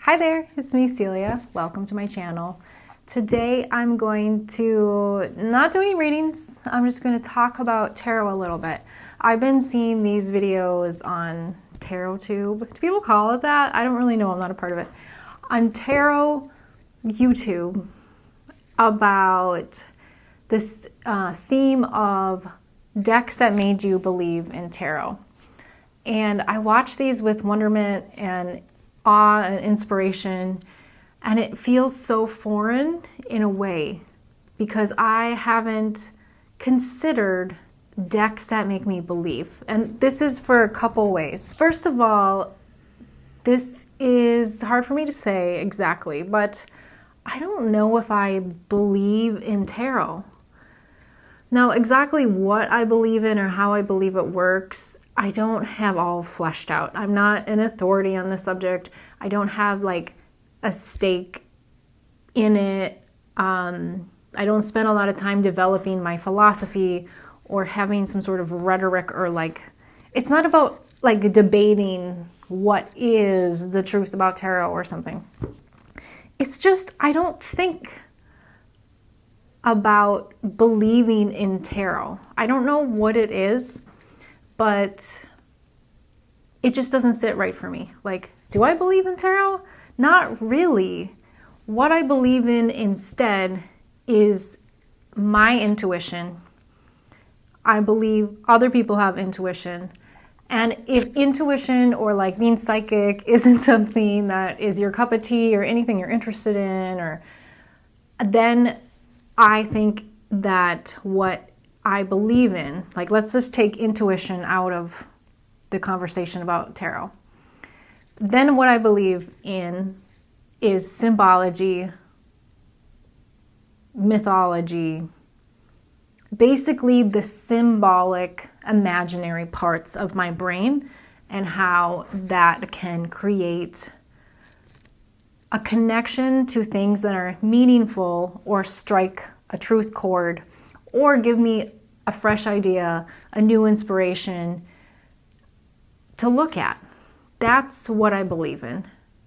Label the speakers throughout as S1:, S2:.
S1: Hi there, it's me Celia. Welcome to my channel. Today I'm going to not do any readings. I'm just going to talk about tarot a little bit. I've been seeing these videos on TarotTube. Do people call it that? I don't really know. I'm not a part of it. On Tarot YouTube about this theme of decks that made you believe in tarot. And I watch these with wonderment and awe and inspiration, and it feels so foreign in a way because I haven't considered decks that make me believe. And this is for a couple ways. First of all, this is hard for me to say exactly, but I don't know if I believe in tarot. Now, exactly what I believe in or how I believe it works, I don't have all fleshed out. I'm not an authority on the subject. I don't have like a stake in it. I don't spend a lot of time developing my philosophy or having some sort of rhetoric or it's not about like debating what is the truth about tarot or something. It's just, I don't think about believing in tarot. I don't know what it is, but it just doesn't sit right for me. Like, do I believe in tarot? Not really. What I believe in instead is my intuition. I believe other people have intuition. And if intuition or like being psychic isn't something that is your cup of tea or anything you're interested in, or then I think that what I believe in, like let's just take intuition out of the conversation about tarot. Then what I believe in is symbology, mythology, basically the symbolic imaginary parts of my brain and how that can create a connection to things that are meaningful or strike a truth chord or give me a fresh idea, a new inspiration to look at. That's what I believe in.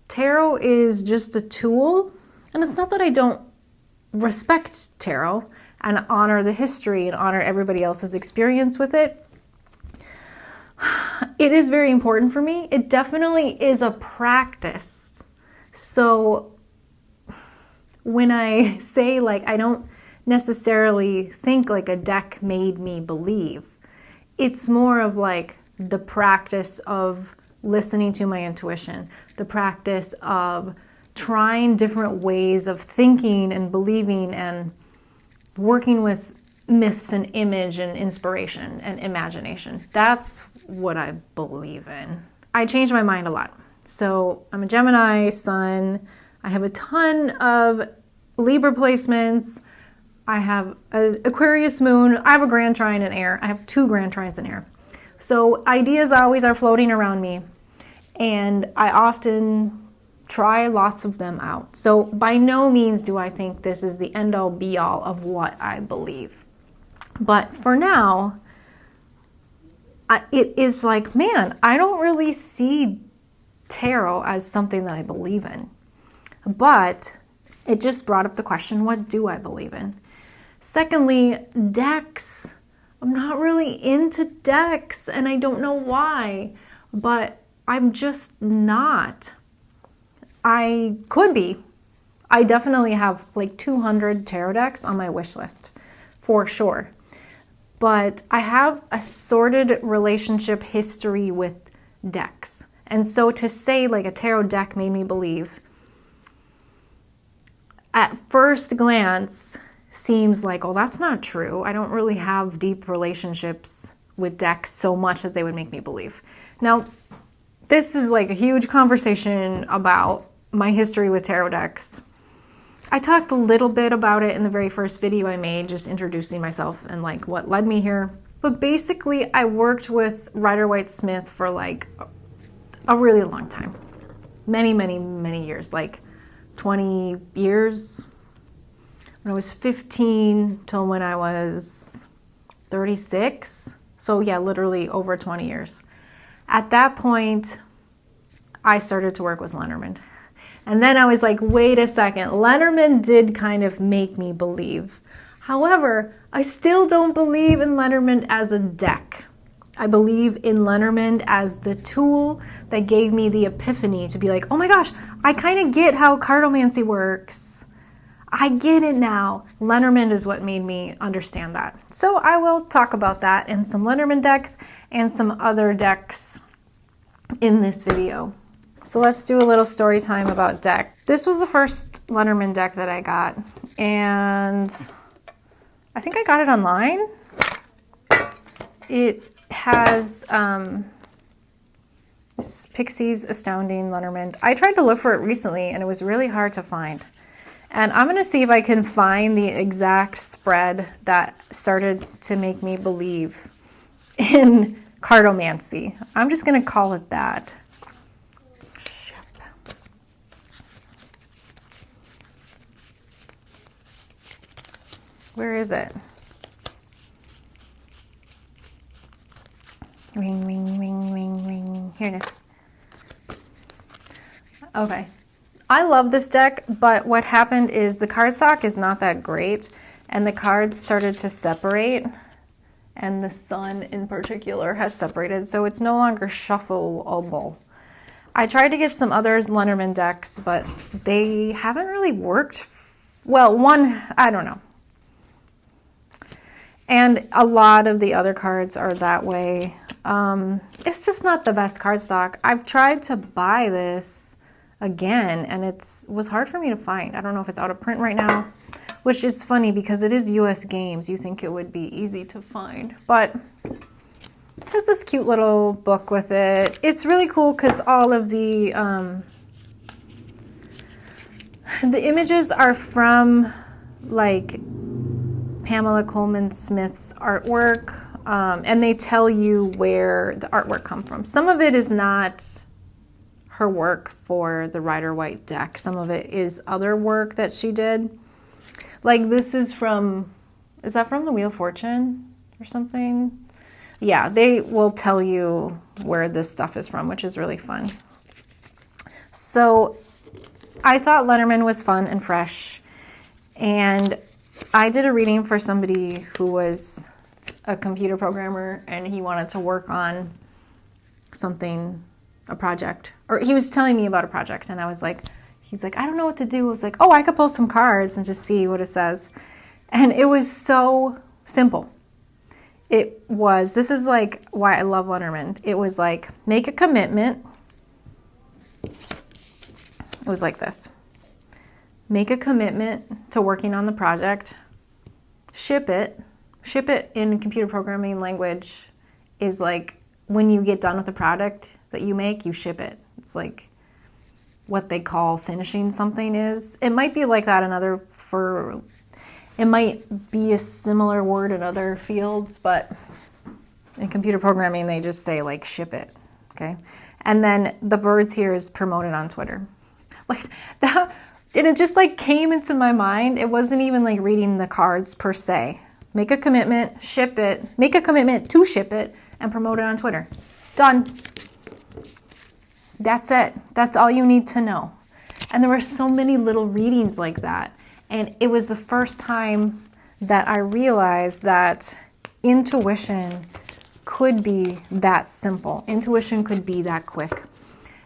S1: Tarot is just a tool, and it's not that I don't respect tarot and honor the history and honor everybody else's experience with it. It is very important for me. It definitely is a practice. So when I say I don't necessarily think like a deck made me believe, it's more of the practice of listening to my intuition, the practice of trying different ways of thinking and believing and working with myths and image and inspiration and imagination. That's what I believe in. I change my mind a lot. So I'm a Gemini sun. I have a ton of Libra placements. I have an Aquarius moon. I have a grand trine in air. I have 2 grand trines in air. So ideas always are floating around me, and I often try lots of them out. So by no means do I think this is the end-all be-all of what I believe. But for now, it is man, I don't really see tarot as something that I believe in. But it just brought up the question, what do I believe in? Secondly, decks. I'm not really into decks, and I don't know why, but I'm just not. I could be. I definitely have 200 tarot decks on my wish list, for sure. But I have a sordid relationship history with decks. And so to say a tarot deck made me believe, at first glance, seems oh, that's not true. I don't really have deep relationships with decks so much that they would make me believe. Now, this is a huge conversation about my history with tarot decks. I talked a little bit about it in the very first video I made, just introducing myself and what led me here. But basically, I worked with Rider-Waite-Smith for a really long time. Many, many, many years, 20 years. When I was 15 till when I was 36. So yeah, literally over 20 years. At that point, I started to work with Lenormand. And then I was like, wait a second, Lenormand did kind of make me believe. However, I still don't believe in Lenormand as a deck. I believe in Lenormand as the tool that gave me the epiphany to be like, oh my gosh, I kind of get how cartomancy works. I get it now. Lenormand is what made me understand that. So I will talk about that in some Lenormand decks and some other decks in this video. So let's do a little story time about deck. This was the first Lenormand deck that I got, and I think I got it online. It has Pixies, Astounding, Lenormand. I tried to look for it recently, and it was really hard to find. And I'm going to see if I can find the exact spread that started to make me believe in cartomancy. I'm just going to call it that. Where is it? Ring, ring, ring, ring, ring. Here it is. Okay. I love this deck, but what happened is the cardstock is not that great, and the cards started to separate, and the sun in particular has separated, so it's no longer shuffleable. I tried to get some other Lenormand decks, but they haven't really worked. Well, one, I don't know. And a lot of the other cards are that way. It's just not the best cardstock. I've tried to buy this again, and it was hard for me to find. I don't know if it's out of print right now, which is funny because it is US Games. You think it would be easy to find, but there's this cute little book with it. It's really cool because all of the images are from like Pamela Coleman Smith's artwork, and they tell you where the artwork comes from. Some of it is not her work for the Rider-Waite deck. Some of it is other work that she did. Like this is from, is that from the Wheel of Fortune or something? Yeah, they will tell you where this stuff is from, which is really fun. So I thought Lenormand was fun and fresh, and I did a reading for somebody who was a computer programmer, and he wanted to work on something, a project, or he was telling me about a project, and I was like, he's like, I don't know what to do. I was like, oh, I could pull some cards and just see what it says. And it was so simple. This is like why I love Lenormand. It was like, make a commitment. It was like this. Make a commitment to working on the project. Ship it. Ship it in computer programming language is like when you get done with the product that you make, you ship it. It's like what they call finishing something is. It might be like that it might be a similar word in other fields, but in computer programming, they just say like ship it, okay? And then the words here is promoted on Twitter. Like that, and it just like came into my mind. It wasn't even like reading the cards per se. Make a commitment, ship it, make a commitment to ship it, and promote it on Twitter. Done. That's it. That's all you need to know. And there were so many little readings like that. And it was the first time that I realized that intuition could be that simple. Intuition could be that quick.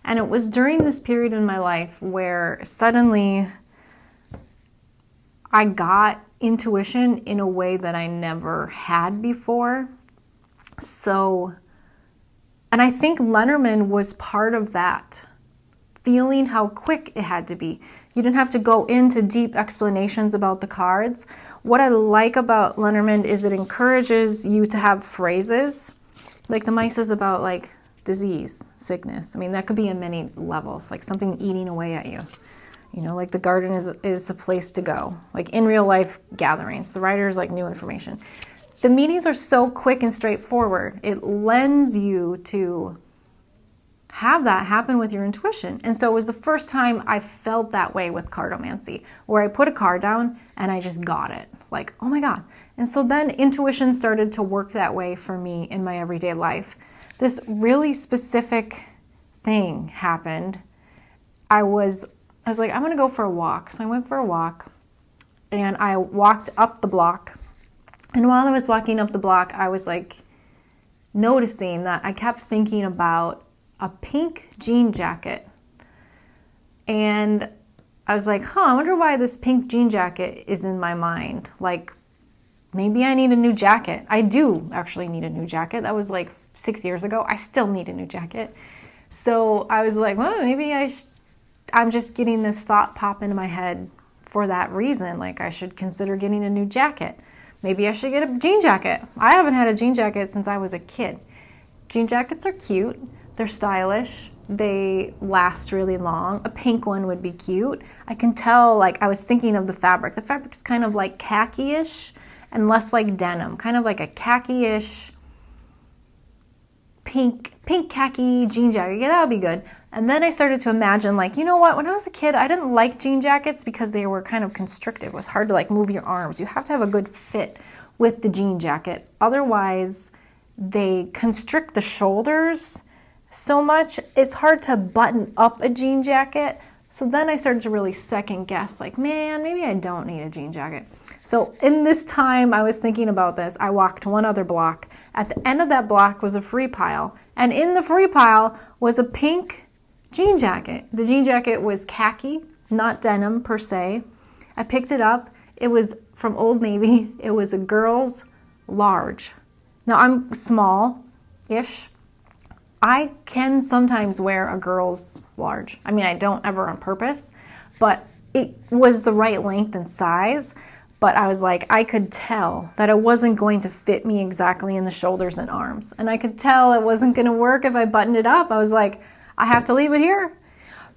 S1: And it was during this period in my life where suddenly I got intuition in a way that I never had before. So, and I think Lenormand was part of that, feeling how quick it had to be. You didn't have to go into deep explanations about the cards. What I like about Lenormand is it encourages you to have phrases. Like the mice is about like disease, sickness. I mean, that could be in many levels, like something eating away at you. You know, like the garden is a place to go. Like in real life gatherings, the writer is like new information. The meanings are so quick and straightforward. It lends you to have that happen with your intuition. And so it was the first time I felt that way with cartomancy, where I put a card down and I just got it. Like, oh my God. And so then intuition started to work that way for me in my everyday life. This really specific thing happened. I was I was like, I'm gonna go for a walk. So I went for a walk and I walked up the block. And while I was walking up the block, I was like noticing that I kept thinking about a pink jean jacket. And I was like, I wonder why this pink jean jacket is in my mind. Like, maybe I need a new jacket. I do actually need a new jacket. That was like 6 years ago. I still need a new jacket. So I was like, well, maybe I'm just getting this thought pop into my head for that reason. Like, I should consider getting a new jacket. Maybe I should get a jean jacket. I haven't had a jean jacket since I was a kid. Jean jackets are cute. They're stylish. They last really long. A pink one would be cute. I can tell, like, I was thinking of the fabric. The fabric's kind of like khaki-ish and less like denim. Kind of like a khaki-ish pink khaki jean jacket. Yeah, that would be good. And then I started to imagine, like, you know what? When I was a kid, I didn't like jean jackets because they were kind of constrictive. It was hard to, like, move your arms. You have to have a good fit with the jean jacket. Otherwise, they constrict the shoulders so much, it's hard to button up a jean jacket. So then I started to really second guess, like, man, maybe I don't need a jean jacket. So in this time I was thinking about this, I walked one other block. At the end of that block was a free pile. And in the free pile was a pink jean jacket. The jean jacket was khaki, not denim per se. I picked it up. It was from Old Navy. It was a girl's large. Now I'm small-ish. I can sometimes wear a girl's large. I mean, I don't ever on purpose, but it was the right length and size. But I was like, I could tell that it wasn't going to fit me exactly in the shoulders and arms. And I could tell it wasn't going to work if I buttoned it up. I was like, I have to leave it here.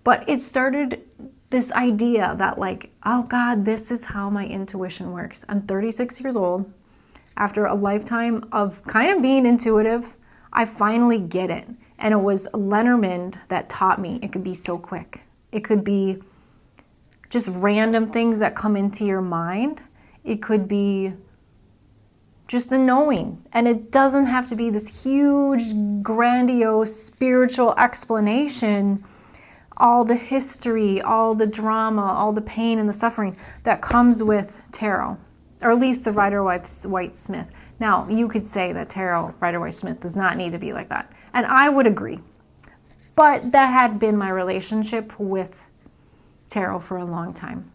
S1: But it started this idea that, like, oh God, this is how my intuition works. I'm 36 years old. After a lifetime of kind of being intuitive, I finally get it. And it was Lenormand that taught me it could be so quick. It could be just random things that come into your mind. It could be just a knowing. And it doesn't have to be this huge, grandiose, spiritual explanation. All the history, all the drama, all the pain and the suffering that comes with tarot. Or at least the Rider-Waite-Smith. Now, you could say that tarot, Rider-Waite-Smith, does not need to be like that. And I would agree. But that had been my relationship with tarot for a long time.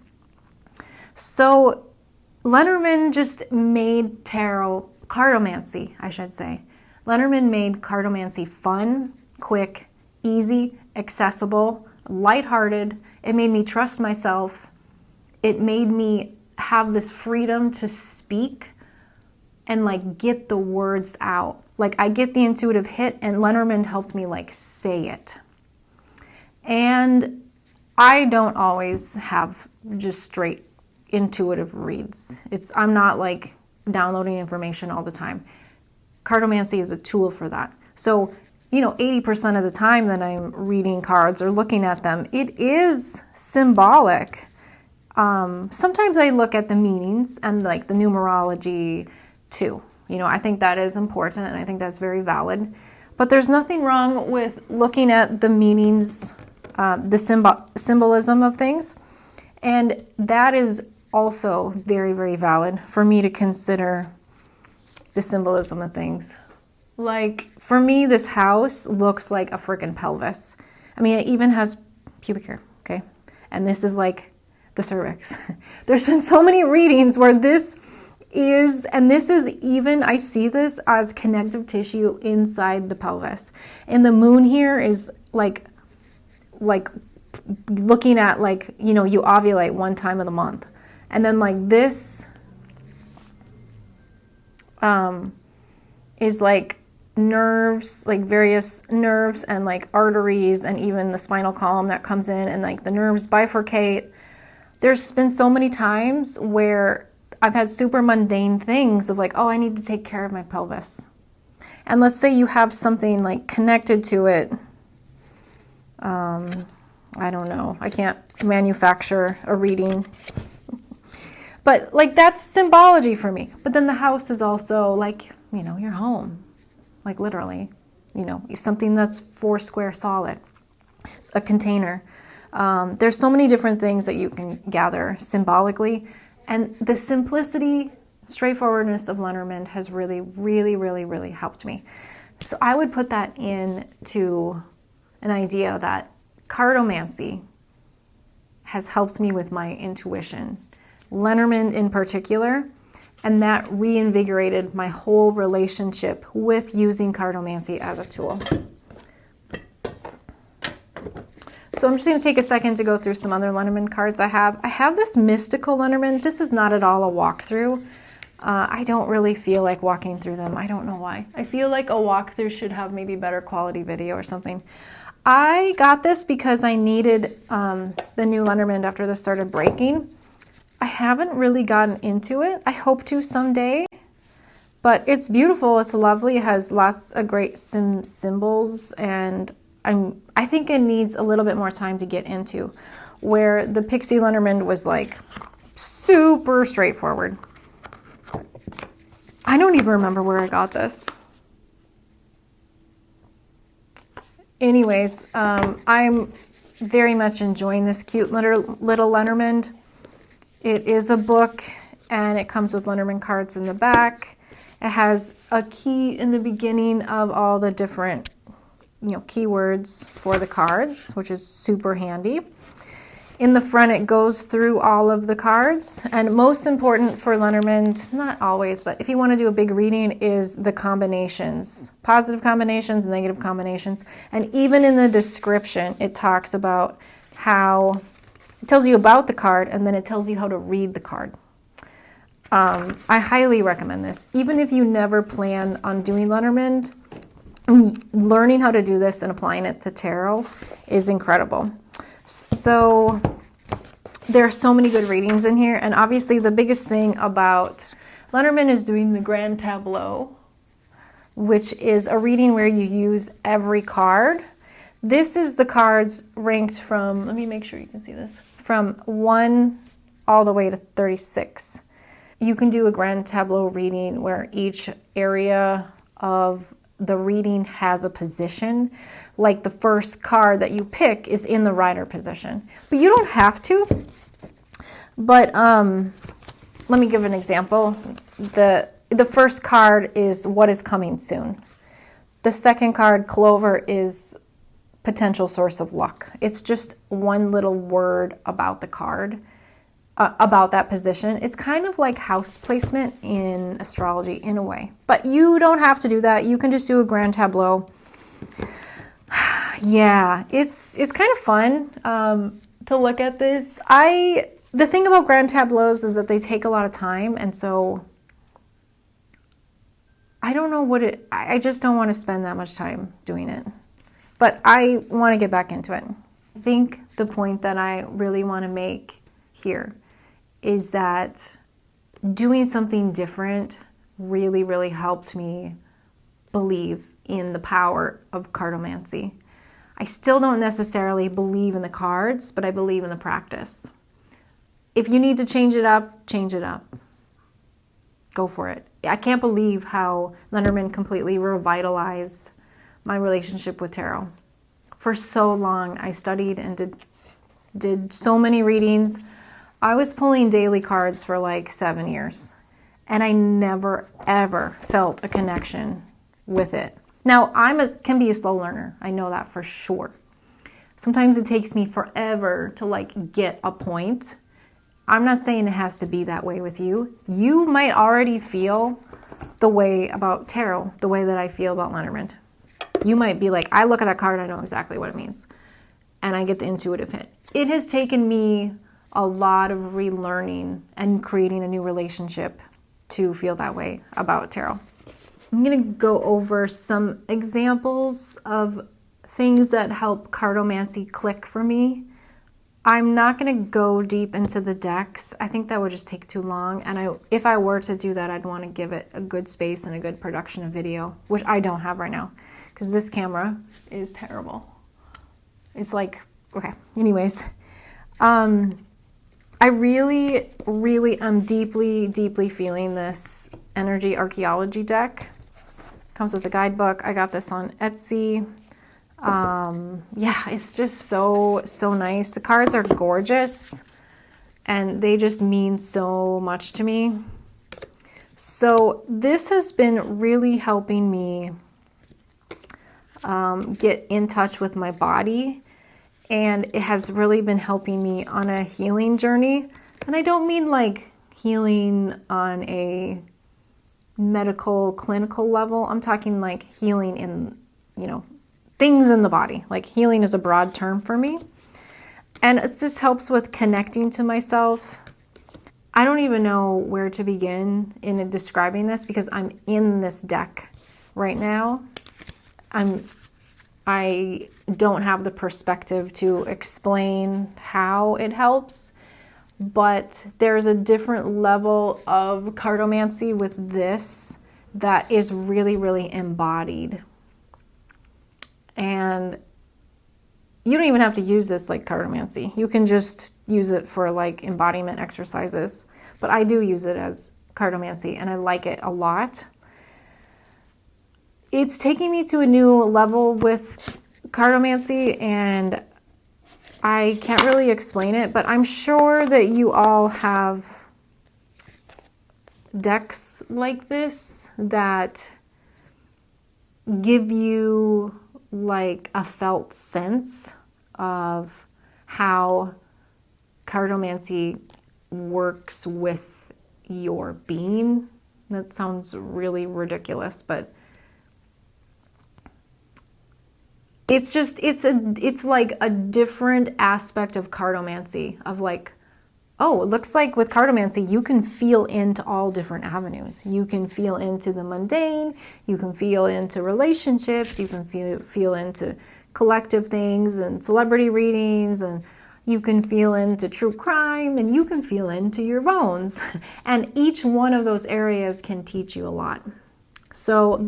S1: So Lenormand just made tarot, cartomancy, I should say. Lenormand made cartomancy fun, quick, easy, accessible, lighthearted. It made me trust myself. It made me have this freedom to speak and, like, get the words out. Like, I get the intuitive hit, and Lenormand helped me, like, say it. And I don't always have just straight intuitive reads. I'm not, like, downloading information all the time. Cartomancy is a tool for that. So, 80% of the time that I'm reading cards or looking at them, it is symbolic. Sometimes I look at the meanings and, like, the numerology too. I think that is important, and I think that's very valid. But there's nothing wrong with looking at the meanings, the symbolism of things. And that is also very, very valid for me to consider the symbolism of things. Like, for me, this house looks like a freaking pelvis. I mean, it even has pubic hair, okay? And this is like the cervix. There's been so many readings where this is even, I see this as connective tissue inside the pelvis. And the moon here is like looking at, like, you ovulate one time of the month. And then, like, this is like nerves, like various nerves and, like, arteries, and even the spinal column that comes in, and, like, the nerves bifurcate. There's been so many times where I've had super mundane things of, like, oh, I need to take care of my pelvis. And let's say you have something, like, connected to it. I don't know. I can't manufacture a reading. But, like, that's symbology for me. But then the house is also, like, your home. Like, literally. Something that's 4 square solid. It's a container. There's so many different things that you can gather symbolically. And the simplicity, straightforwardness of Lenormand has really, really, really, really helped me. So I would put that into an idea that cartomancy has helped me with my intuition. Lenormand in particular, and that reinvigorated my whole relationship with using cartomancy as a tool. So I'm just going to take a second to go through some other Lenormand cards I have. I have this mystical Lenormand. This is not at all a walkthrough. I don't really feel like walking through them. I don't know why. I feel like a walkthrough should have maybe better quality video or something. I got this because I needed the new Lenormand after this started breaking. I haven't really gotten into it. I hope to someday. But it's beautiful. It's lovely. It has lots of great symbols, and I think it needs a little bit more time to get into, where the Pixie Lenormand was like super straightforward. I don't even remember where I got this. Anyways, I'm very much enjoying this cute little Lenormand. It is a book, and it comes with Lenormand cards in the back. It has a key in the beginning of all the different keywords for the cards, which is super handy. In the front, it goes through all of the cards, and most important for Lenormand, not always, but if you want to do a big reading, is the combinations, positive combinations, negative combinations, and even in the description, it talks about how, it tells you about the card, and then it tells you how to read the card. I highly recommend this. Even if you never plan on doing Lenormand, learning how to do this and applying it to tarot is incredible. So there are so many good readings in here, and obviously the biggest thing about Lenormand is doing the Grand Tableau, which is a reading where you use every card. This is the cards ranked from, let me make sure you can see this, from 1 all the way to 36. You can do a Grand Tableau reading where each area of the reading has a position. Like the first card that you pick is in the rider position. But you don't have to. But let me give an example. The first card is what is coming soon. The second card, Clover, is potential source of luck. It's just one little word about the card, about that position. It's kind of like house placement in astrology in a way. But you don't have to do that. You can just do a Grand Tableau. Yeah, it's kind of fun to look at this. The thing about Grand Tableaus is that they take a lot of time, and so I don't know I just don't want to spend that much time doing it. But I want to get back into it. I think the point that I really want to make here is that doing something different really, really helped me believe in the power of cartomancy. I still don't necessarily believe in the cards, but I believe in the practice. If you need to change it up, change it up. Go for it. I can't believe how Lenormand completely revitalized my relationship with tarot. For so long, I studied and did so many readings. I was pulling daily cards for like 7 years, and I never, ever felt a connection with it. Now, can be a slow learner. I know that for sure. Sometimes it takes me forever to like get a point. I'm not saying it has to be that way with you. You might already feel the way about tarot, the way that I feel about Lenormand. You might be like, I look at that card, I know exactly what it means. And I get the intuitive hit. It has taken me a lot of relearning and creating a new relationship to feel that way about tarot. I'm going to go over some examples of things that help cartomancy click for me. I'm not going to go deep into the decks. I think that would just take too long. And if I were to do that, I'd want to give it a good space and a good production of video, which I don't have right now because this camera is terrible. It's like, okay, anyways. I really, really am deeply, deeply feeling this energy archaeology deck. Comes with a guidebook. I got this on Etsy. Yeah, it's just so nice. The cards are gorgeous and they just mean so much to me. So this has been really helping me get in touch with my body, and it has really been helping me on a healing journey. And I don't mean like healing on a medical clinical level. I'm talking like healing in, you know, things in the body. Like healing is a broad term for me. And it just helps with connecting to myself. I don't even know where to begin in describing this because I'm in this deck right now. I don't have the perspective to explain how it helps, but there's a different level of cartomancy with this that is really, really embodied. And you don't even have to use this like cartomancy. You can just use it for like embodiment exercises. But I do use it as cartomancy and I like it a lot. It's taking me to a new level with cartomancy and I can't really explain it, but I'm sure that you all have decks like this that give you like a felt sense of how cartomancy works with your being. That sounds really ridiculous, but it's just, it's like a different aspect of cartomancy of like, oh, it looks like with cartomancy, you can feel into all different avenues. You can feel into the mundane, you can feel into relationships, you can feel into collective things and celebrity readings, and you can feel into true crime, and you can feel into your bones. And each one of those areas can teach you a lot. So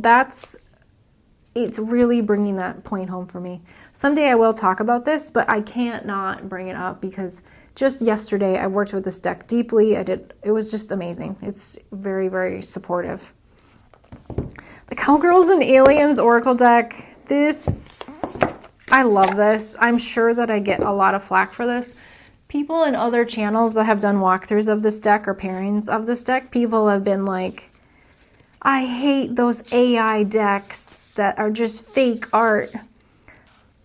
S1: it's really bringing that point home for me. Someday I will talk about this, but I can't not bring it up because just yesterday I worked with this deck deeply. It was just amazing. It's very, very supportive. The Cowgirls and Aliens Oracle deck. I love this. I'm sure that I get a lot of flack for this. People in other channels that have done walkthroughs of this deck or pairings of this deck, people have been like, I hate those AI decks that are just fake art.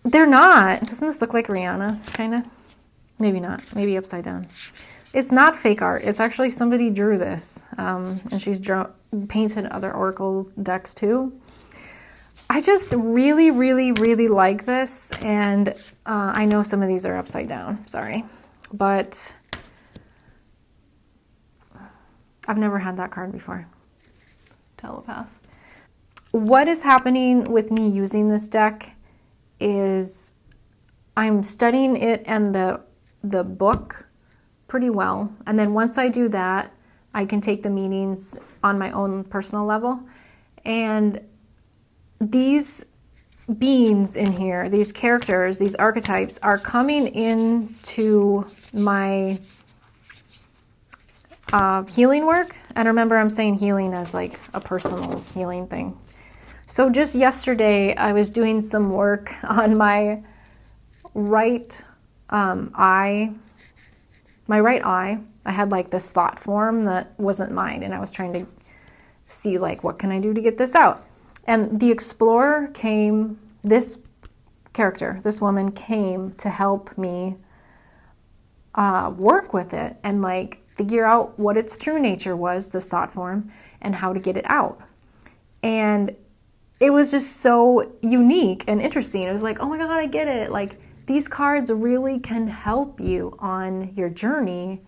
S1: They're not. Doesn't this look like Rihanna, kind of? Maybe not. Maybe upside down. It's not fake art. It's actually somebody drew this. And she's painted other Oracle decks too. I just really, really, really like this. And I know some of these are upside down. Sorry. But I've never had that card before. Telepath. What is happening with me using this deck is I'm studying it and the book pretty well. And then once I do that, I can take the meanings on my own personal level. And these beings in here, these characters, these archetypes are coming into my healing work. And remember, I'm saying healing as like a personal healing thing. So just yesterday, I was doing some work on my right eye. My right eye, I had like this thought form that wasn't mine, and I was trying to see like, what can I do to get this out? And the explorer came, this character, this woman came to help me work with it and like figure out what its true nature was, this thought form, and how to get it out. And it was just so unique and interesting. It was like, oh my God, I get it. Like, these cards really can help you on your journey.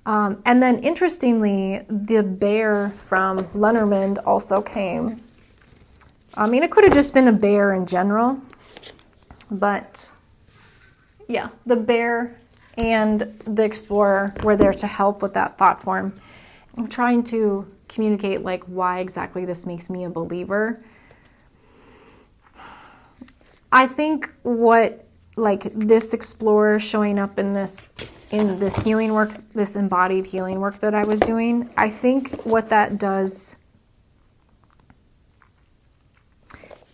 S1: And then interestingly, the bear from Lenormand also came. I mean, it could have just been a bear in general, but yeah, the bear and the explorer were there to help with that thought form. I'm trying to communicate like why exactly this makes me a believer. I think what like this explorer showing up in this healing work, this embodied healing work that I was doing, I think what that does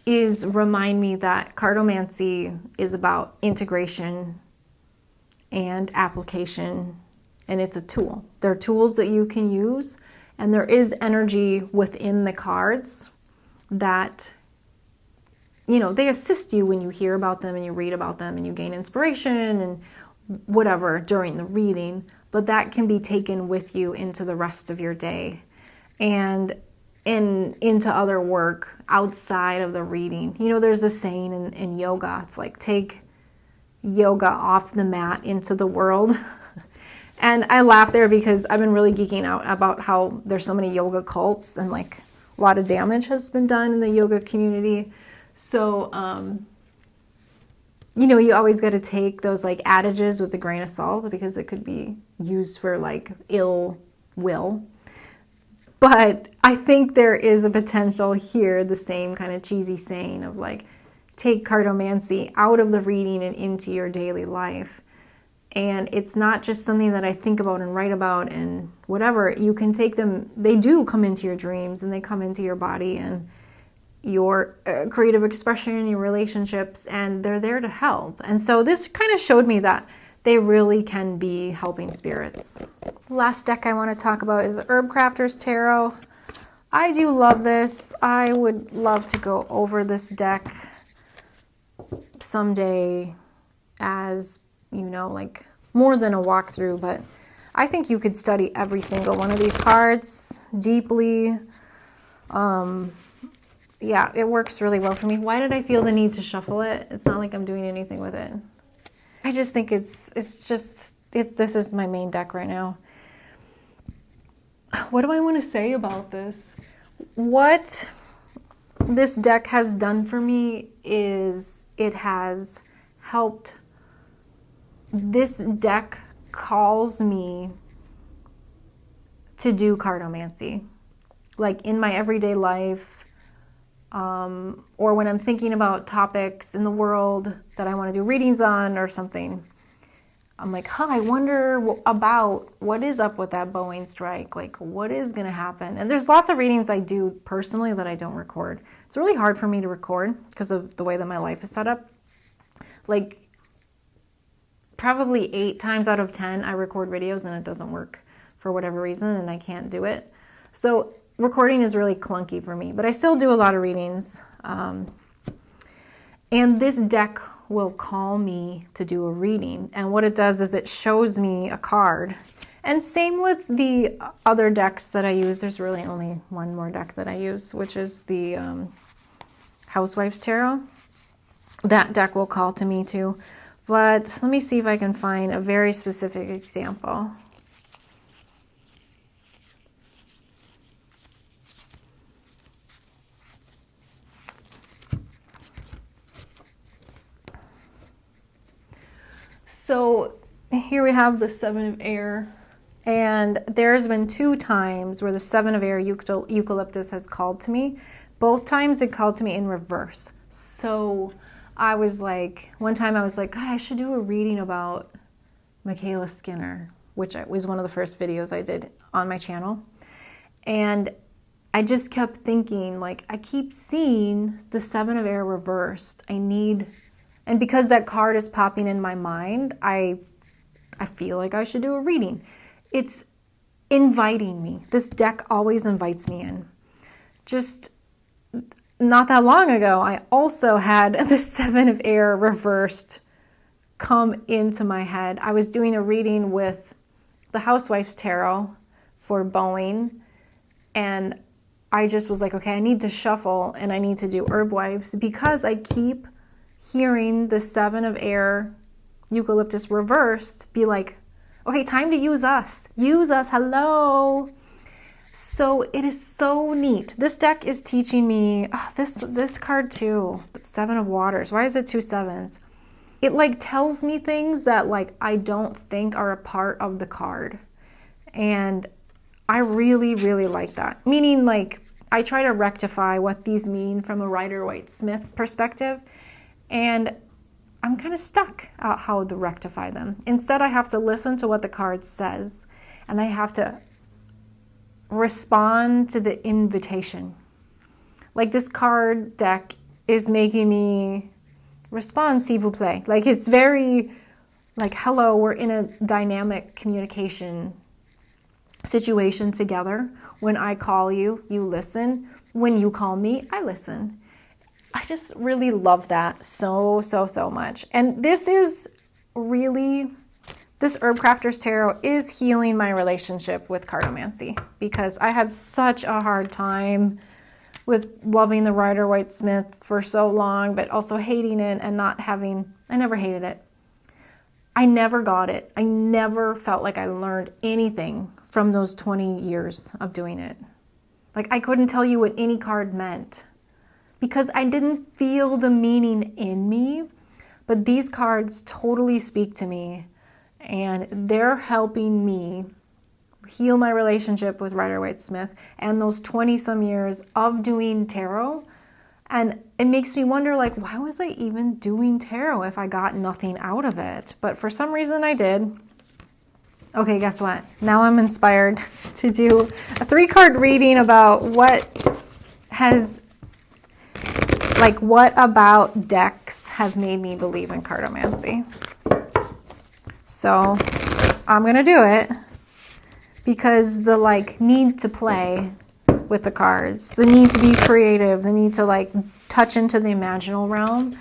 S1: is remind me that cartomancy is about integration and application, and it's a tool. They're tools that you can use, and there is energy within the cards that, you know, they assist you when you hear about them and you read about them and you gain inspiration and whatever during the reading, but that can be taken with you into the rest of your day and into other work outside of the reading. You know, there's a saying in yoga, it's like, take yoga off the mat into the world. And I laugh there because I've been really geeking out about how there's so many yoga cults and like a lot of damage has been done in the yoga community. So, you know, you always got to take those like adages with a grain of salt because it could be used for like ill will. But I think there is a potential here, the same kind of cheesy saying of like, take cartomancy out of the reading and into your daily life. And it's not just something that I think about and write about and whatever. You can take them, they do come into your dreams and they come into your body and your creative expression, your relationships, and they're there to help. And so this kind of showed me that they really can be helping spirits. The last deck I want to talk about is Herbcrafters Tarot. I do love this. I would love to go over this deck someday as, you know, like more than a walkthrough, but I think you could study every single one of these cards deeply. Yeah, it works really well for me. Why did I feel the need to shuffle it? It's not like I'm doing anything with it. I just think this is my main deck right now. What do I want to say about this? What this deck has done for me is it has helped. This deck calls me to do cartomancy, like in my everyday life, or when I'm thinking about topics in the world that I want to do readings on or something. I'm like, I wonder about what is up with that Boeing strike. Like, what is going to happen? And there's lots of readings I do personally that I don't record. It's really hard for me to record because of the way that my life is set up. Like, probably 8 times out of 10, I record videos and it doesn't work for whatever reason and I can't do it. So recording is really clunky for me, but I still do a lot of readings. And this deck will call me to do a reading. And what it does is it shows me a card. And same with the other decks that I use. There's really only one more deck that I use, which is the Housewives Tarot. That deck will call to me too. But let me see if I can find a very specific example. So here we have the Seven of Air, and there's been 2 times where the Seven of Air eucalyptus has called to me. Both times it called to me in reverse. So I was like, one time I was like, God, I should do a reading about Michaela Skinner, which was one of the first videos I did on my channel. And I just kept thinking, like, I keep seeing the Seven of Air reversed. And because that card is popping in my mind, I feel like I should do a reading. It's inviting me. This deck always invites me in. Just not that long ago, I also had the Seven of Air reversed come into my head. I was doing a reading with the Housewives Tarot for Boeing, and I just was like, okay, I need to shuffle and I need to do Herbwives because I keep hearing the Seven of Air eucalyptus reversed be like, okay, time to use us, hello. So it is so neat. This deck is teaching me, this card too, the Seven of Waters. Why is it 2 7s? It like tells me things that like I don't think are a part of the card. And I really, really like that. Meaning like I try to rectify what these mean from a Rider-Waite-Smith perspective. And I'm kind of stuck at how to rectify them. Instead, I have to listen to what the card says, and I have to respond to the invitation. Like this card deck is making me respond, s'il vous plaît. Like, it's very like, hello, we're in a dynamic communication situation together. When I call you, you listen. When you call me, I listen. I just really love that so much. And this Herbcrafters Tarot is healing my relationship with cartomancy, because I had such a hard time with loving the Rider-Waite-Smith for so long, but also hating it and I never hated it. I never got it. I never felt like I learned anything from those 20 years of doing it. Like, I couldn't tell you what any card meant because I didn't feel the meaning in me, but these cards totally speak to me, and they're helping me heal my relationship with Rider-Waite-Smith and those 20 some years of doing tarot. And it makes me wonder, like, why was I even doing tarot if I got nothing out of it? But for some reason I did. Okay, guess what? Now I'm inspired to do a 3-card reading about what about decks have made me believe in cartomancy. So I'm going to do it because the need to play with the cards, the need to be creative, the need to touch into the imaginal realm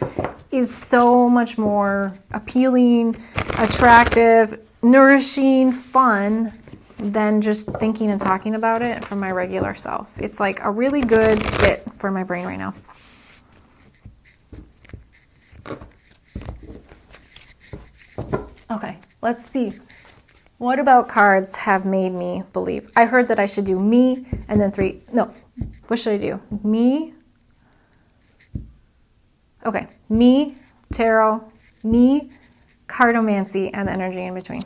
S1: is so much more appealing, attractive, nourishing, fun than just thinking and talking about it from my regular self. It's like a really good fit for my brain right now. Okay, let's see. What about cards have made me believe? I heard that I should do me and then 3. No, what should I do? Me. Okay, me, tarot, me, cartomancy, and the energy in between.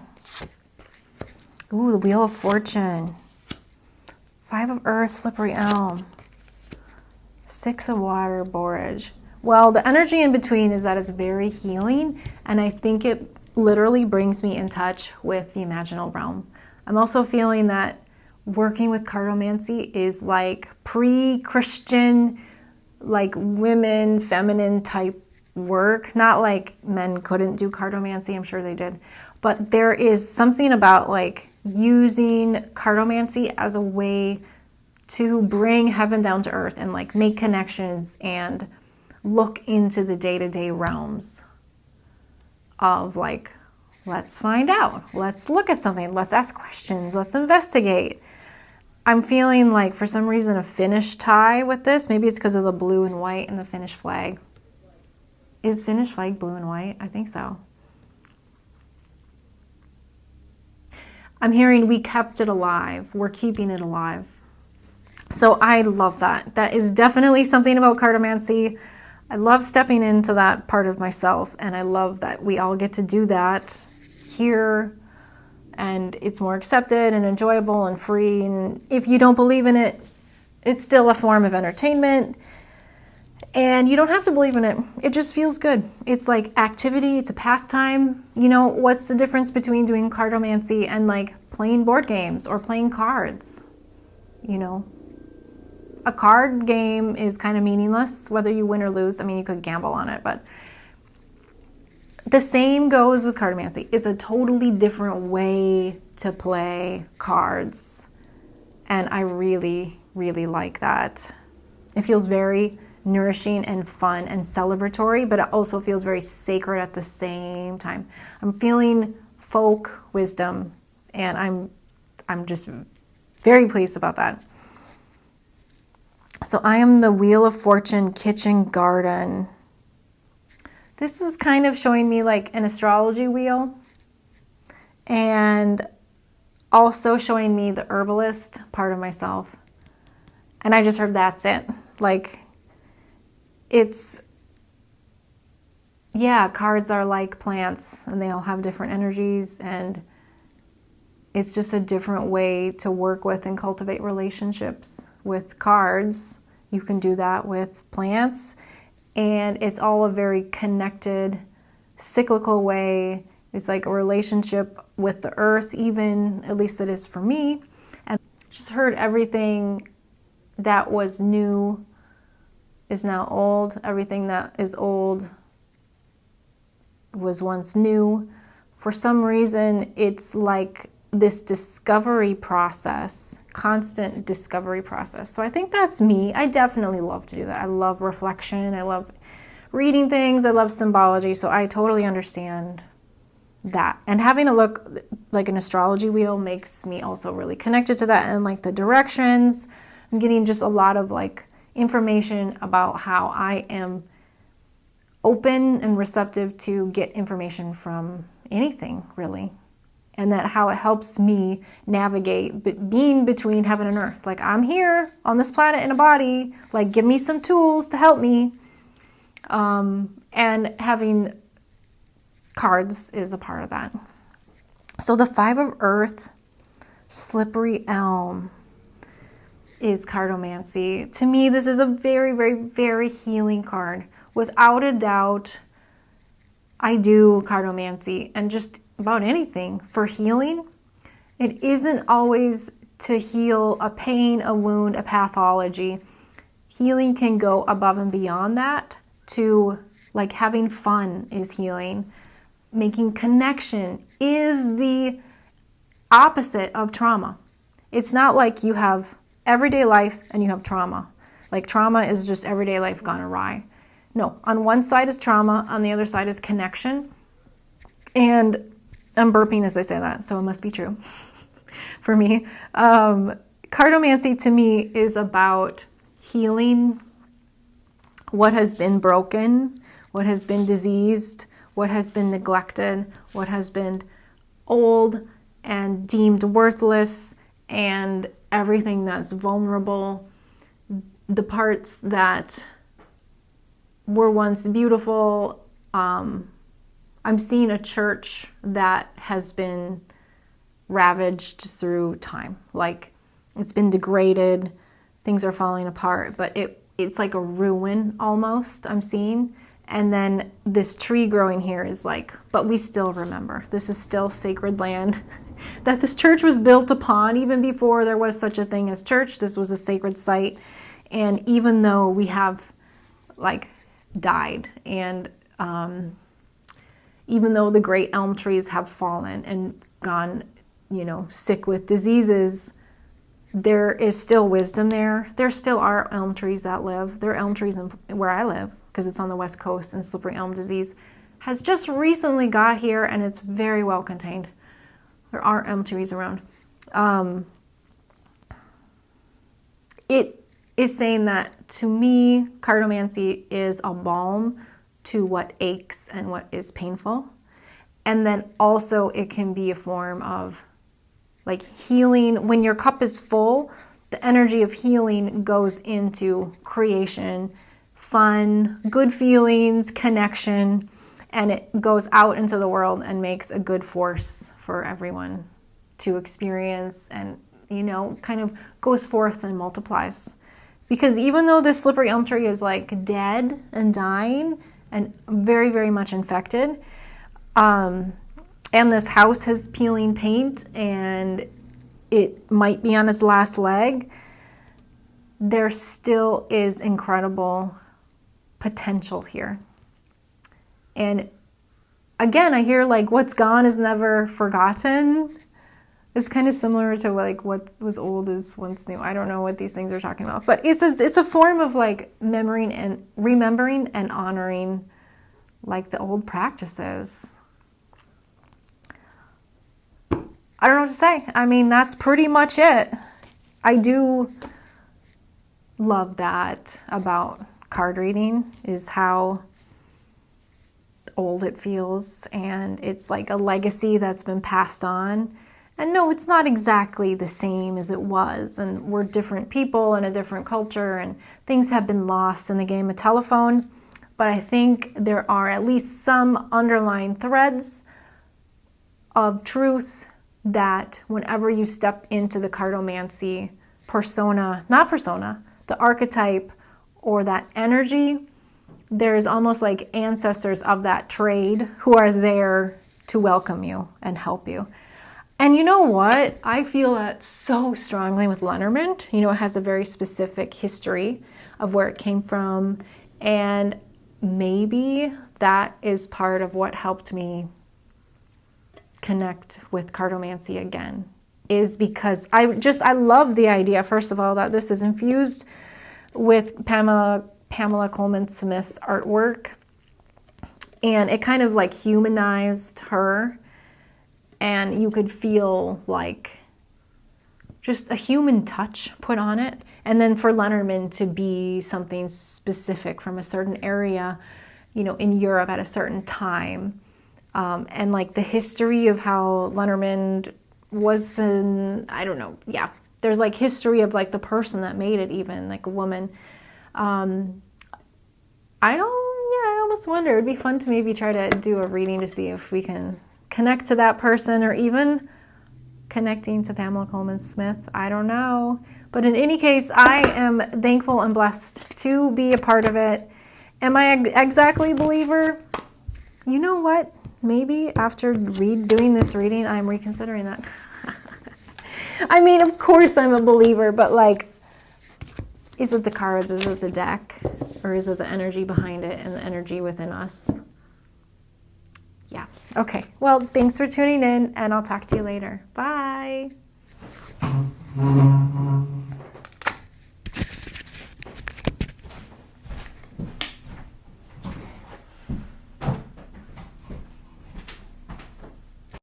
S1: Ooh, the Wheel of Fortune. 5 of Earth, Slippery Elm. 6 of Water, Borage. Well, the energy in between is that it's very healing, and I think it literally brings me in touch with the imaginal realm. I'm also feeling that working with cartomancy is like pre-Christian, like women, feminine type work. Not like men couldn't do cartomancy, I'm sure they did. But there is something about like using cartomancy as a way to bring heaven down to earth and like make connections and look into the day-to-day realms of like, let's find out, let's look at something, let's ask questions, let's investigate. I'm feeling like for some reason a Finnish tie with this. Maybe it's because of the blue and white and the Finnish flag. Is Finnish flag blue and white? I think so. I'm hearing we kept it alive. We're keeping it alive. So I love that. That is definitely something about cartomancy. I love stepping into that part of myself, and I love that we all get to do that here, and it's more accepted and enjoyable and free. And if you don't believe in it, it's still a form of entertainment, and you don't have to believe in it. It just feels good. It's like activity. It's a pastime. You know, what's the difference between doing cartomancy and like playing board games or playing cards? You know, a card game is kind of meaningless, whether you win or lose. I mean, you could gamble on it, but the same goes with cartomancy. It's a totally different way to play cards, and I really, really like that. It feels very nourishing and fun and celebratory, but it also feels very sacred at the same time. I'm feeling folk wisdom, and I'm just very pleased about that. So I am the Wheel of Fortune Kitchen Garden. This is kind of showing me like an astrology wheel, and also showing me the herbalist part of myself. And I just heard that's it. Like, it's, yeah, cards are like plants and they all have different energies, and it's just a different way to work with and cultivate relationships with cards. You can do that with plants, and it's all a very connected, cyclical way. It's like a relationship with the earth, even, at least it is for me. And just heard everything that was new is now old. Everything that is old was once new. For some reason, it's like this discovery process, constant discovery process. So I think that's me. I definitely love to do that. I love reflection. I love reading things. I love symbology. So I totally understand that. And having a look like an astrology wheel makes me also really connected to that, and like the directions. I'm getting just a lot of like information about how I am open and receptive to get information from anything, really. And that how it helps me navigate being between heaven and earth. Like, I'm here on this planet in a body, like, give me some tools to help me. And having cards is a part of that. So the 5 of Earth, Slippery Elm, is cartomancy. To me, this is a very, very, very healing card. Without a doubt, I do cartomancy and just about anything for healing. It isn't always to heal a pain, a wound, a pathology. Healing can go above and beyond that to, like, having fun is healing. Making connection is the opposite of trauma. It's not like you have everyday life and you have trauma. Like, trauma is just everyday life gone awry. No, on one side is trauma, on the other side is connection. And I'm burping as I say that, so it must be true for me. Cartomancy to me is about healing what has been broken, what has been diseased, what has been neglected, what has been old and deemed worthless, and everything that's vulnerable, the parts that were once beautiful. I'm seeing a church that has been ravaged through time. Like, it's been degraded, things are falling apart, but it's like a ruin almost, I'm seeing. And then this tree growing here is like, but we still remember. This is still sacred land that this church was built upon. Even before there was such a thing as church, this was a sacred site. And even though we have, like, died, and even though the great elm trees have fallen and gone, sick with diseases, there is still wisdom there. There still are elm trees that live. There are elm trees where I live, because it's on the West Coast, and slippery elm disease has just recently got here, and it's very well contained. There are elm trees around. It is saying that, to me, cartomancy is a balm to what aches and what is painful. And then also it can be a form of, like, healing. When your cup is full, the energy of healing goes into creation, fun, good feelings, connection, and it goes out into the world and makes a good force for everyone to experience, and, kind of goes forth and multiplies. Because even though this slippery elm tree is, like, dead and dying and very, very much infected, and this house has peeling paint and it might be on its last leg, there still is incredible potential here. And again, I hear, like, what's gone is never forgotten. It's kind of similar to, like, what was old is once new. I don't know what these things are talking about, but it's a form of, like, remembering and honoring, like, the old practices. I don't know what to say. I mean, that's pretty much it. I do love that about card reading, is how old it feels, and it's like a legacy that's been passed on. And no, it's not exactly the same as it was, and we're different people in a different culture, and things have been lost in the game of telephone. But I think there are at least some underlying threads of truth that whenever you step into the cartomancy the archetype or that energy, there's almost like ancestors of that trade who are there to welcome you and help you. And you know what? I feel that so strongly with Lenormand. You know, it has a very specific history of where it came from. And maybe that is part of what helped me connect with cartomancy again, is because I love the idea, first of all, that this is infused with Pamela Colman Smith's artwork. And it kind of like humanized her. And you could feel like just a human touch put on it. And then for Lenormand to be something specific from a certain area, you know, in Europe at a certain time. And like the history of how Lenormand was I don't know, yeah. There's like history of like the person that made it, even like a woman. I almost wonder, it'd be fun to maybe try to do a reading to see if we can connect to that person, or even connecting to Pamela Colman Smith. I don't know. But in any case, I am thankful and blessed to be a part of it. Am I exactly a believer? You know what? Maybe after doing this reading, I'm reconsidering that. I mean, of course I'm a believer, but like, is it the cards, is it the deck, or is it the energy behind it and the energy within us? Yeah. Okay. Well, thanks for tuning in, and I'll talk to you later. Bye.